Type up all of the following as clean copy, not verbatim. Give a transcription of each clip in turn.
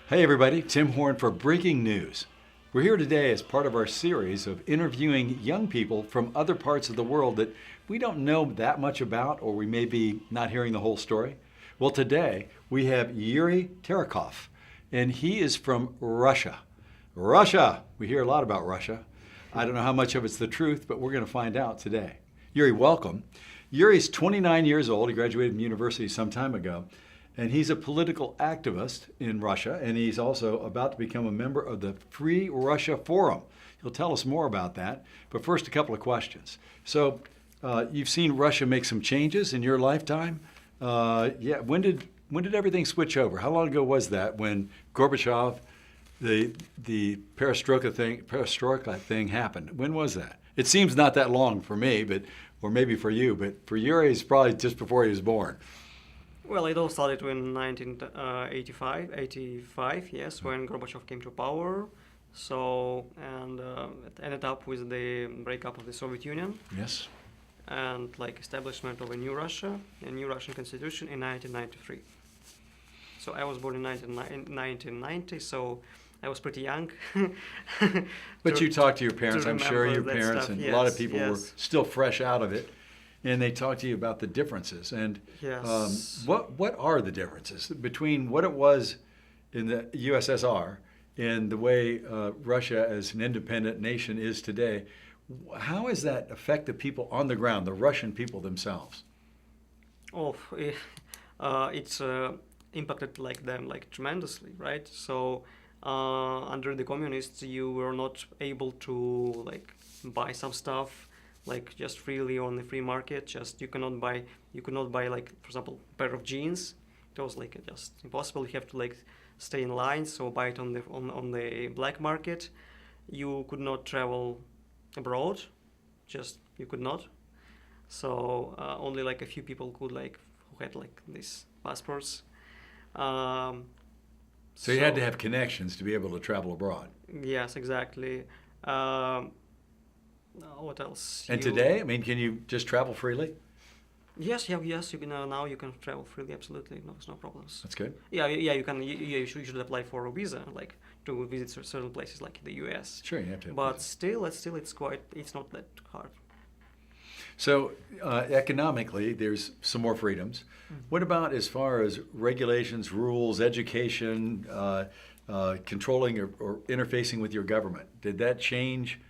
Hey everybody, Tim Horn for Breaking News. We're here today as part of our series of interviewing young people from other parts of the world that we don't know that much about, or we may be not hearing the whole story. Well, today we have Yuri Terekov, and he is from Russia. Russia! We hear a lot about Russia. I don't know how much of it's the truth, but we're going to find out today. Yuri, welcome. Yuri's 29 years old. He graduated from university some time ago. And he's a political activist in Russia, and he's also about to become a member of the Free Russia Forum. He'll tell us more about that. But first, a couple of questions. So, you've seen Russia make some changes in your lifetime. Yeah, when did everything switch over? How long ago was that when Gorbachev, the perestroika thing happened? When was that? It seems not that long for me, or maybe for you, but for Yuri, it's probably just before he was born. Well, it all started in 1985, yes, when Gorbachev came to power. So, and it ended up with the breakup of the Soviet Union Yes. and like establishment of a new Russia, a new Russian constitution in 1993. So I was born in 1990, so I was pretty young. But to- you talked to your parents, to I'm sure your remember that parents, stuff. and a lot of Yes, people were yes. still fresh out of it, and they talked to you about the differences. And Yes. what are the differences between what it was in the USSR and the way Russia as an independent nation is today? How has that affected people on the ground, the Russian people themselves? Oh, it's impacted like them like tremendously, right? So under the communists, you were not able to like buy some stuff like just freely on the free market. Just you could not buy like, for example, a pair of jeans. It was like just impossible. You have to like stay in line, so buy it on the black market. You could not travel abroad, just you could not. So only like a few people could like who had like these passports. Um, So you had to have connections to be able to travel abroad. Yes, exactly. Um, what else? And today, I mean, can you just travel freely? Yes, yeah, yes. You can now you can travel freely. Absolutely, no problems. That's good. Yeah, yeah. You can. You should apply for a visa, like to visit certain places, like the U.S. Sure, you have to have But visas. still, it's not that hard. So economically, there's some more freedoms. What about as far as regulations, rules, education, controlling or interfacing with your government? Did that change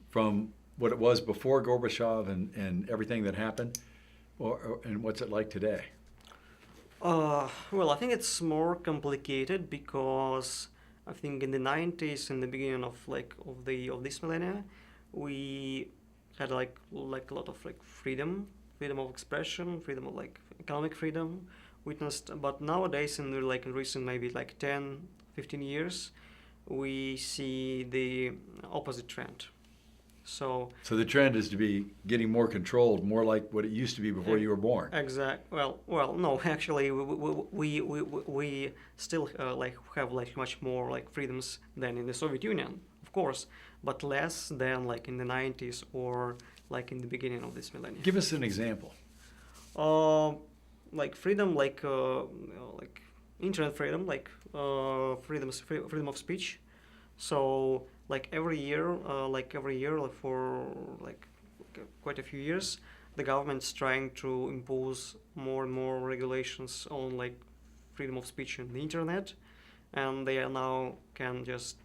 from what it was before Gorbachev and everything that happened? And what's it like today? Well, I think it's more complicated because I think in the 90s, in the beginning of this millennia, we had like a lot of like freedom of expression, freedom of like economic freedom witnessed. But nowadays, in the like in recent maybe like 10, 15 years, we see the opposite trend. So So the trend is to be getting more controlled, more like what it used to be before you were born. no, actually, we still like have like much more like freedoms than in the Soviet Union, of course, but less than like in the 90s or like in the beginning of this millennium. Give us an example. Uh, like freedom, like internet freedom, like freedom of speech. So like every year, like for like quite a few years, the government's trying to impose more and more regulations on like freedom of speech on the internet, and they are now can just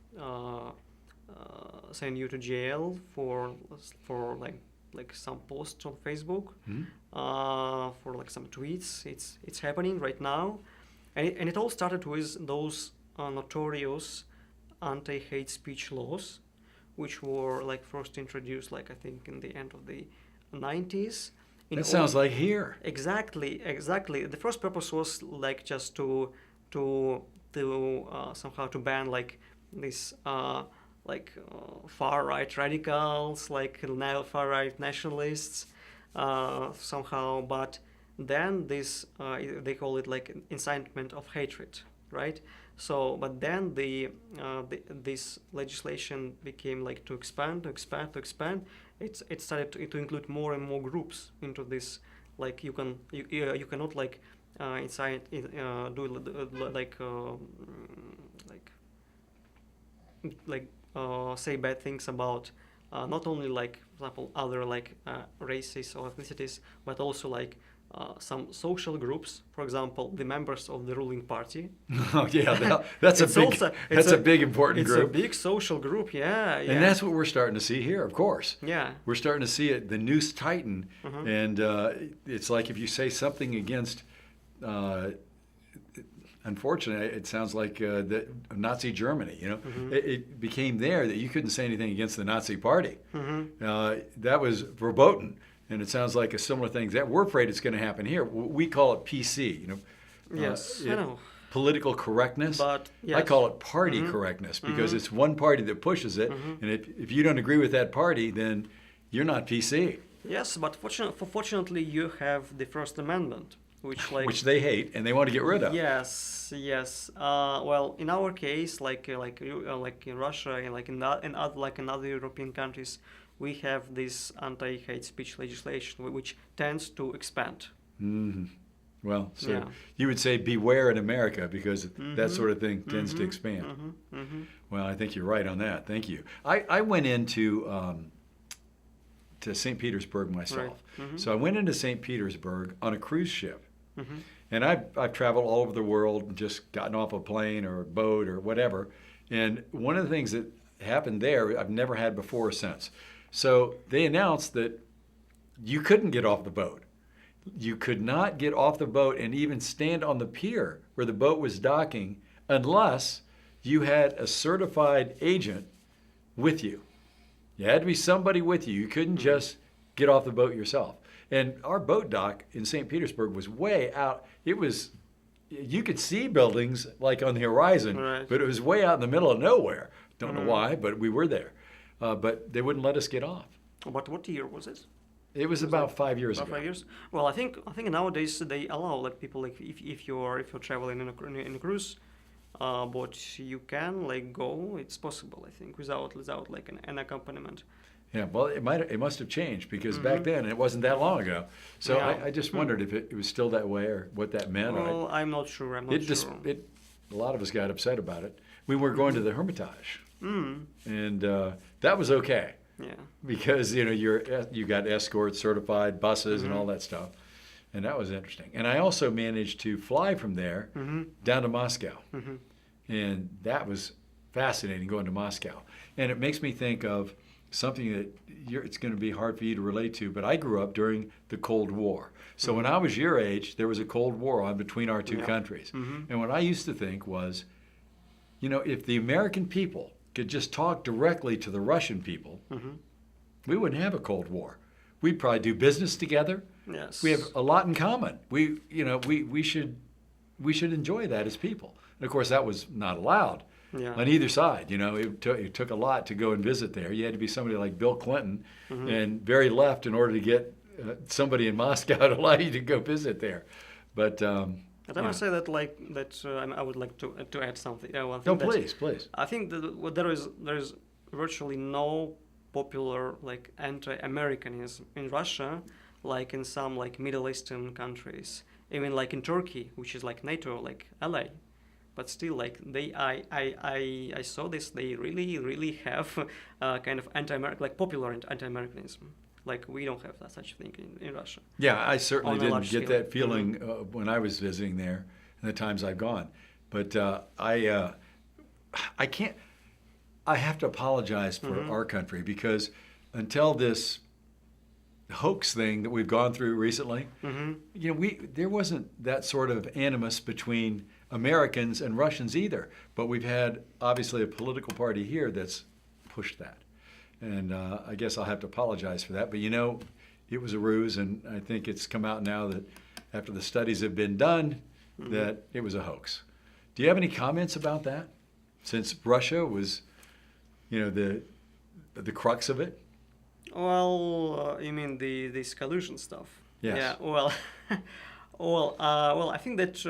send you to jail for like some posts on Facebook, Hmm? for like some tweets. It's happening right now, and it all started with those notorious anti-hate speech laws, which were like first introduced like I think in the end of the 90s. That sounds like here. Exactly. The first purpose was like just to somehow to ban like this far right radicals, like now far right nationalists, somehow. But then this they call it like incitement of hatred, right? So, but then this legislation became like to expand. It started to include more and more groups into this. Like you cannot like incite do like say bad things about not only like, for example, other like races or ethnicities, but also like some social groups. For example, the members of the ruling party. Oh yeah, that's a It's big also- that's it's a big important It's a group. big social group. Yeah, yeah. And that's what we're starting to see here, of course. yeah. We're starting to see it, the noose tighten, Mhm. and it's like if you say something against, unfortunately, it sounds like the Nazi Germany. You know, Mhm. it became there that you couldn't say anything against the Nazi Party. Mhm. That was verboten, and it sounds like a similar thing. That we're afraid it's going to happen here. We call it PC. You know, Yes, I know. political correctness. But I yes. call it party Mhm. correctness because Mhm. it's one party that pushes it, Mhm. and if you don't agree with that party, then you're not PC, Yes, but fortunately, you have the First Amendment, which like which they hate and they want to get rid of. yes, yes. Well, in our case, like in Russia and like in other European countries, we have this anti-hate speech legislation, which tends to expand. hmm Well, so Yeah. you would say beware in America because that Mhm. sort of thing tends to Mhm. expand. Mhm. Mhm. Well, I think you're right on that. Thank you. I went into to St. Petersburg myself. Right. Mhm. So I went into St. Petersburg on a cruise ship. Mhm. And I've traveled all over the world and just gotten off a plane or a boat or whatever. And one of the things that happened there, I've never had before or since. So they announced that you couldn't get off the boat. You could not get off the boat and even stand on the pier where the boat was docking unless you had a certified agent with you. You had to be somebody with you. You couldn't just get off the boat yourself. And our boat dock in St. Petersburg was way out. It was, you could see buildings like on the horizon, Right. but it was way out in the middle of nowhere. Don't know Mhm. why, but we were there. But they wouldn't let us get off. But what year was it? It was about 5 years About ago. 5 years. Well, I think nowadays they allow like people like if you're traveling in a cruise, but you can like go. It's possible, I think, without like an accompaniment. Yeah, well, it must have changed because back Mhm. then it wasn't that long ago. So Yeah. I just Hmm. wondered if it was still that way or what that meant. or Well, I'm not sure. I'm not it just sure. a lot of us got upset about it. We were going to the Hermitage, Mm, and that was okay. yeah. Because you got escorts, certified buses, and Mhm. all that stuff, and that was interesting. And I also managed to fly from there Mhm. down to Moscow, Mhm. and that was fascinating going to Moscow. And it makes me think of something that it's going to be hard for you to relate to, but I grew up during the Cold War. So when I was your age, there was a Cold War on between our two Yeah. countries. Mhm. And what I used to think was, if the American people could just talk directly to the Russian people, Mhm. we wouldn't have a Cold War. We'd probably do business together. Yes. We have a lot in common. We should enjoy that as people. And of course, that was not allowed Yeah. on either side. It took a lot to go and visit there. You had to be somebody like Bill Clinton Mhm. and very left in order to get somebody in Moscow to allow you to go visit there. But But I yeah. must say that I would like to add something. One No, thing that please. I think that there is virtually no popular like anti-Americanism in Russia, like in some like Middle Eastern countries, even like in Turkey, which is like NATO, like ally. But still, like I saw this. They really have kind of anti-American, like popular anti-Americanism. Like we don't have such a thing in Russia. Yeah, I certainly On a didn't large get scale. that feeling when I was visiting there and the times I've gone. But I can't, I have to apologize for Mhm. our country because until this hoax thing that we've gone through recently, Mm-hmm. there wasn't that sort of animus between Americans and Russians either. But we've had obviously a political party here that's pushed that. And I guess I'll have to apologize for that. But it was a ruse, and I think it's come out now that after the studies have been done, Mhm. that it was a hoax. Do you have any comments about that? Since Russia was, the crux of it? Well, you mean this collusion stuff? Yes. Yeah. Well, I think that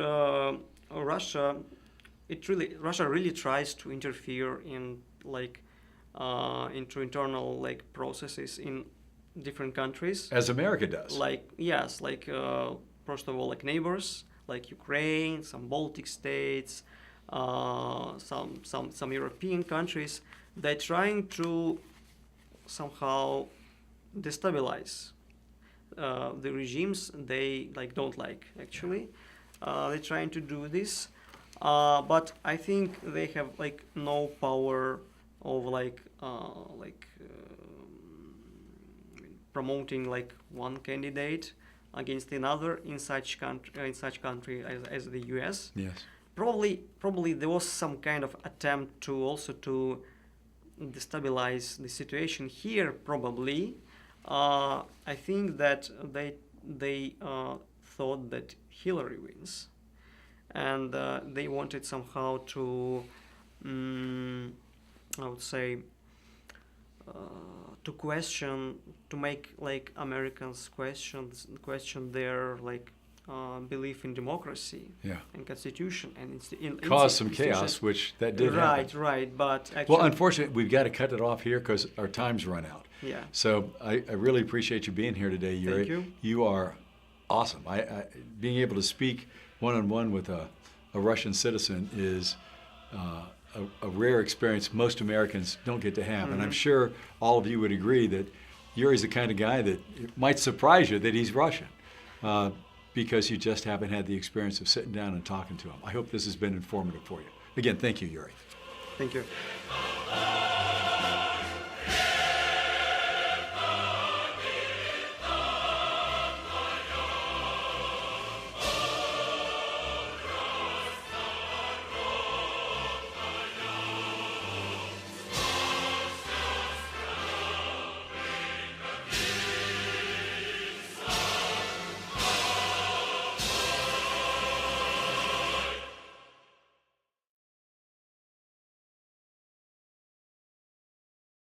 Russia really tries to interfere in like into internal like processes in different countries. As America does. First of all, like neighbors, like Ukraine, some Baltic states, some European countries, they're trying to somehow destabilize the regimes they like don't like actually. They're trying to do this, but I think they have like no power of promoting like one candidate against another in such country as the US. Yes. Probably there was some kind of attempt to also to destabilize the situation here. Probably, I think that they thought that Hillary wins, and they wanted somehow to, I would say, to make like Americans question their like belief in democracy Yeah. and constitution and Cause some chaos, which that did happen. Right, but actually, Well, unfortunately, we've got to cut it off here because our time's run out. yeah, So I really appreciate you being here today, Yuri. Thank you. You are awesome. Being able to speak one-on-one with a Russian citizen is a rare experience most Americans don't get to have. And I'm sure all of you would agree that Yuri's the kind of guy that it might surprise you that he's Russian because you just haven't had the experience of sitting down and talking to him. I hope this has been informative for you. Again, thank you, Yuri. thank you.